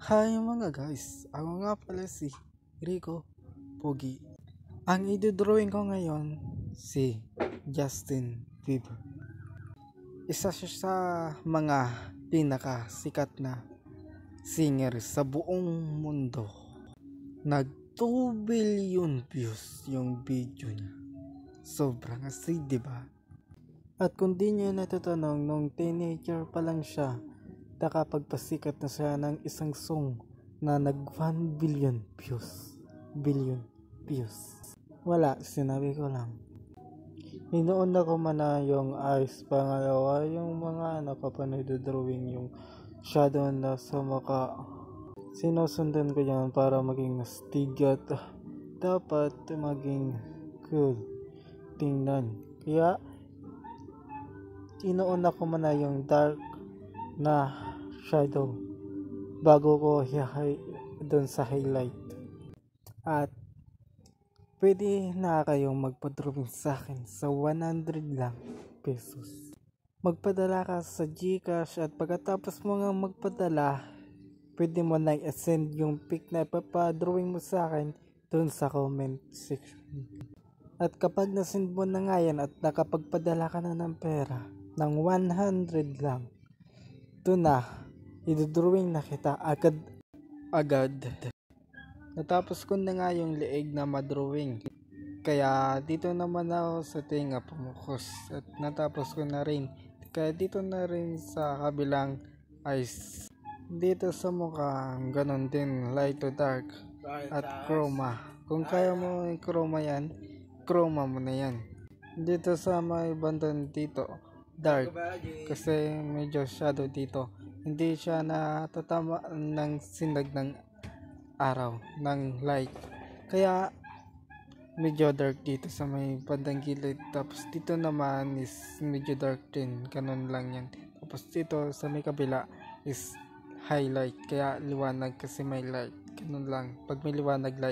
Hi mga guys, ako nga pala si Rico Pogi. Ang idodrawing ko ngayon si Justin Bieber. Isa siya sa mga pinakasikat na singer sa buong mundo. Nag 2 billion views yung video niya. Sobrang astig, diba? At kung di nyo natutanong, nung teenager pa lang siya, nakapagpasikat na siya ng isang song na nag 1 billion views. Billion views. Wala, sinabi ko lang. Inuuna ko man na yung eyes, pangalawa yung mga drawing yung shadow na sa mukha. Sinusundan ko yan para maging astig at dapat maging cool tingnan. Kaya inuuna ko man na yung dark na shadow bago ko doon sa highlight. At pwede na kayong magpa-drawing sa akin sa 100 lang pesos. Magpadala ka sa GCash at pagkatapos mo nga magpadala, pwede mo na i-send yung pic na ipapadrawing mo sa akin doon sa comment section. At kapag nasend mo na nga yan at nakapagpadala ka na ng pera ng 100 lang, ito na, idodrawing na kita agad. Natapos ko na nga yung leeg na madrawing. Kaya dito naman ako sa tinga pumukus. At natapos ko na rin. Kaya dito na rin sa kabilang eyes. Dito sa mukha, ganon din, light to dark at chroma. Kung kaya mo i-chroma yan, chroma mo na yan. Dito sa may bandang dito, dark, kasi medyo shadow dito. Hindi siya natatama ng sinag ng araw, ng light. Kaya medyo dark dito sa may bandang gilid. Tapos dito naman is medyo dark din, ganun lang yan. Tapos dito sa may kabila is highlight, kaya liwanag kasi may light. Ganun lang, pag may liwanag light.